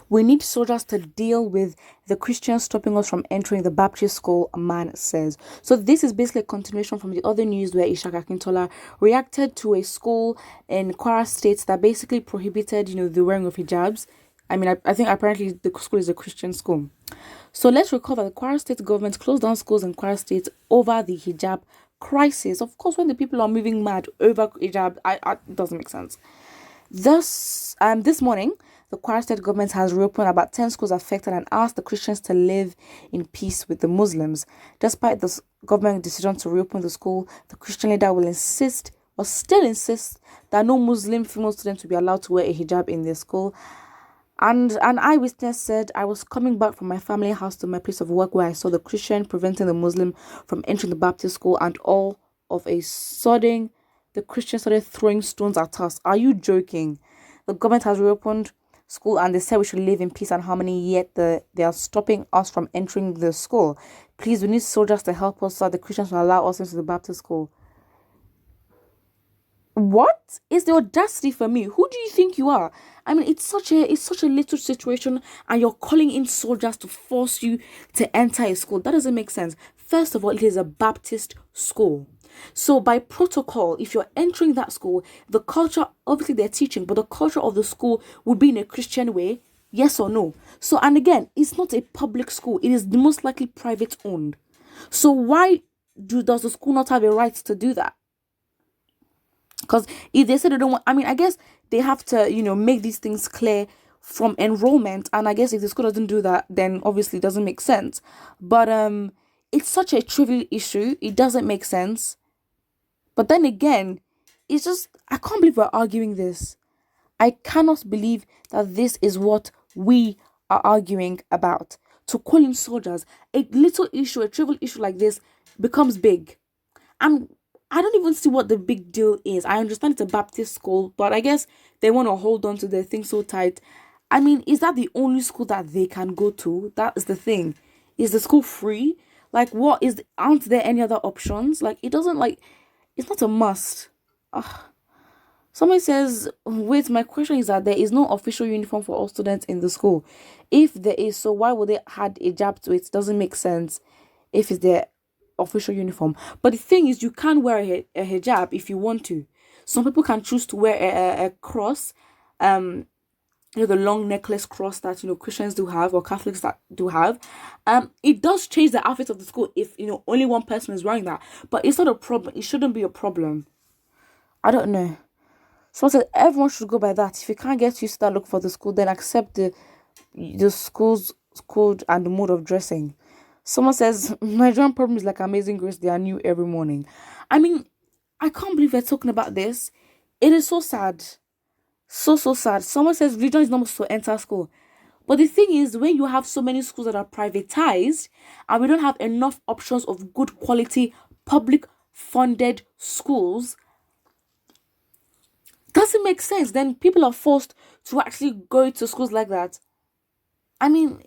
We need soldiers to deal with the Christians stopping us from entering the Baptist school, a man says. So this is basically a continuation from the other news where Ishaq Akintola reacted to a school in Kwara State that basically prohibited, the wearing of hijabs. I mean, I think apparently the school is a Christian school. So let's recall that the Kwara State government closed down schools in Kwara State over the hijab crisis. Of course, when the people are moving mad over hijab, it doesn't make sense. This morning, the Kwara State government has reopened about 10 schools affected and asked the Christians to live in peace with the Muslims. Despite the government decision to reopen the school, the Christian leader will still insist that no Muslim female student will be allowed to wear a hijab in their school. And an eyewitness said, I was coming back from my family house to my place of work where I saw the Christian preventing the Muslim from entering the Baptist school, and all of a sudden, the Christians started throwing stones at us. Are you joking? The government has reopened school and they said we should live in peace and harmony, yet they are stopping us from entering the school. Please, we need soldiers to help us so that the Christians will allow us into the Baptist school. What is the audacity for me? Who do you think you are? I mean, it's such a little situation and you're calling in soldiers to force you to enter a school. That doesn't make sense. First of all, it is a Baptist school. So by protocol, if you're entering that school, the culture, obviously they're teaching, but the culture of the school would be in a Christian way, yes or no? So, and again, it's not a public school. It is most likely private owned. So why does the school not have a right to do that? Because if they said they don't want, I mean, I guess they have to, make these things clear from enrollment. And I guess if the school doesn't do that, then obviously it doesn't make sense. But it's such a trivial issue. It doesn't make sense. But then again, it's just, I can't believe we're arguing this. I cannot believe that this is what we are arguing about. To call in soldiers, a little issue, a trivial issue like this becomes big. And I don't even see what the big deal is. I understand it's a Baptist school, but I guess they want to hold on to their thing so tight. I mean, is that the only school that they can go to? That is the thing. Is the school free? Like, aren't there any other options? Like, it's not a must. Someone says, wait, my question is that there is no official uniform for all students in the school. If there is, so why would they add a hijab to it? It doesn't make sense if it's their official uniform. But the thing is, you can wear a hijab if you want to. Some people can choose to wear a cross, the long necklace cross that Christians do have or Catholics that do have. It does change the outfit of the school if only one person is wearing that, but it's not a problem. It shouldn't be a problem. I don't know. Someone said everyone should go by that. If you can't get used to that look for the school, then accept the school's code and the mode of dressing. Someone says Nigerian problem is like Amazing Grace; they are new every morning. I mean, I can't believe we're talking about this. It is so sad. So sad. Someone says religion is not supposed to enter school. But the thing is, when you have so many schools that are privatized and we don't have enough options of good quality public funded schools, doesn't make sense. Then people are forced to actually go to schools like that. I mean,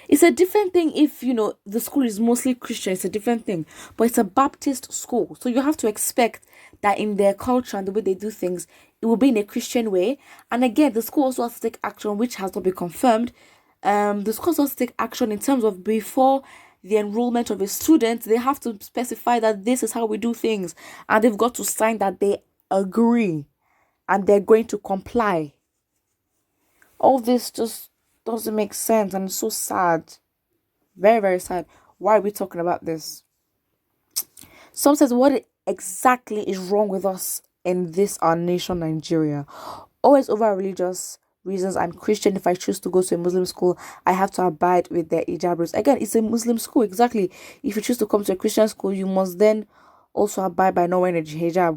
it's a different thing if the school is mostly Christian. It's a different thing, but it's a Baptist school, so you have to expect that in their culture and the way they do things, it will be in a Christian way. And again, the school also has to take action, which has not been confirmed. The school also has to take action in terms of before the enrollment of a student, they have to specify that this is how we do things, and they've got to sign that they agree and they're going to comply. All this just doesn't make sense and it's so sad. Very, very sad. Why are we talking about this? Some says, what exactly is wrong with us in this our nation, Nigeria? Always over religious reasons. I'm Christian. If I choose to go to a Muslim school, I have to abide with their hijab rules. Again, it's a Muslim school. Exactly. If you choose to come to a Christian school, you must then also abide by not wearing a hijab.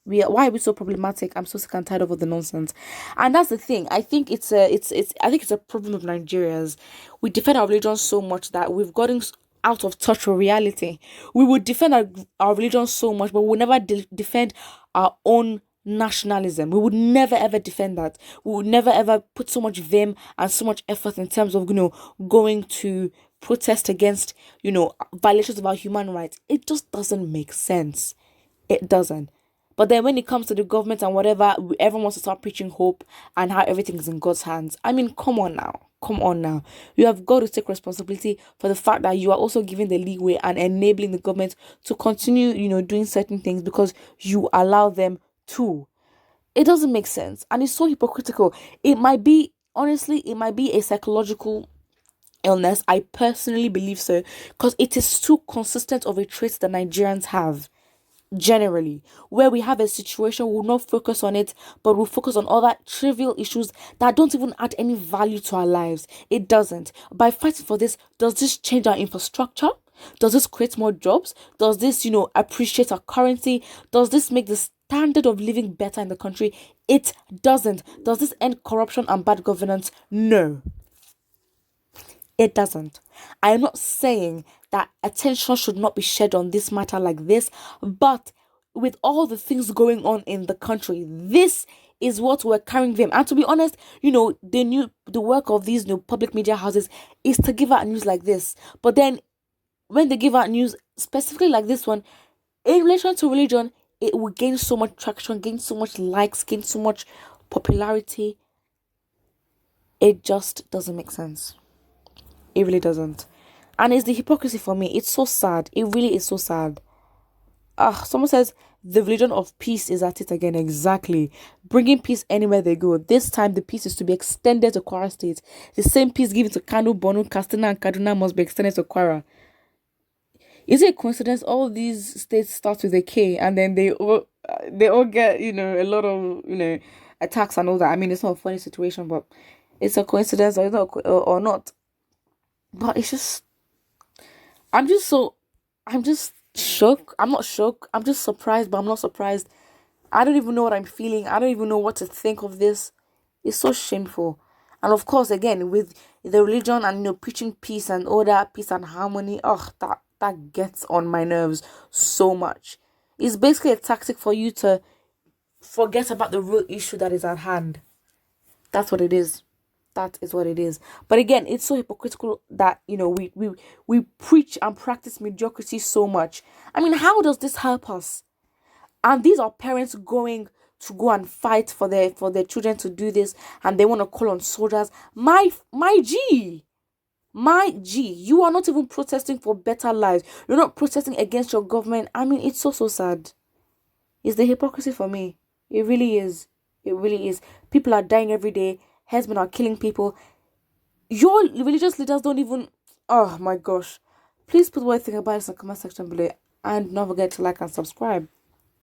Why are we so problematic? I'm so sick and tired of all the nonsense. And that's the thing. I think it's a problem of Nigerians. We defend our religion so much that we've gotten out of touch with reality. We would defend our religion so much, but we would never defend our own nationalism. We would never ever defend that. We would never ever put so much vim and so much effort in terms of going to protest against violations of our human rights. It just doesn't make sense. It doesn't. But then when it comes to the government and whatever, everyone wants to start preaching hope and how everything is in God's hands. I mean, come on now. Come on now. You have got to take responsibility for the fact that you are also giving the leeway and enabling the government to continue, doing certain things because you allow them to. It doesn't make sense. And it's so hypocritical. It might be, honestly, it might be a psychological illness. I personally believe so because it is too consistent of a trait that Nigerians have generally, where we have a situation, we'll not focus on it, but we'll focus on other trivial issues that don't even add any value to our lives. It doesn't. By fighting for this, does this change our infrastructure? Does this create more jobs? Does this, appreciate our currency? Does this make the standard of living better in the country? It doesn't. Does this end corruption and bad governance? No. It doesn't. I am not saying that attention should not be shed on this matter like this, but with all the things going on in the country, this is what we're carrying them. And to be honest, the work of these new public media houses is to give out news like this. But then when they give out news specifically like this one, in relation to religion, it will gain so much traction, gain so much likes, gain so much popularity. It just doesn't make sense. It really doesn't. And it's the hypocrisy for me. It's so sad. It really is so sad. Someone says the religion of peace is at it again. Exactly. Bringing peace anywhere they go. This time the peace is to be extended to Kwara State. The same peace given to Kano, Borno, Katsina, and Kaduna must be extended to Kwara. Is it a coincidence all these states start with a K and then they all get, a lot of, attacks and all that? I mean, it's not a funny situation, but it's a coincidence or not. But it's just, I'm just shocked. I'm not shocked. I'm just surprised, but I'm not surprised. I don't even know what I'm feeling. I don't even know what to think of this. It's so shameful. And of course, again, with the religion and, preaching peace and order, peace and harmony, that gets on my nerves so much. It's basically a tactic for you to forget about the real issue that is at hand. That's what it is. That is what it is. But again, it's so hypocritical that, we preach and practice mediocrity so much. I mean, how does this help us? And these are parents going to go and fight for their children to do this, and they want to call on soldiers. My G, you are not even protesting for better lives. You're not protesting against your government. I mean, it's so sad. It's the hypocrisy for me. It really is. It really is. People are dying every day. Herdsmen are killing people. Your religious leaders don't even... Oh my gosh. Please put what you think about this in the comment section below. And don't forget to like and subscribe.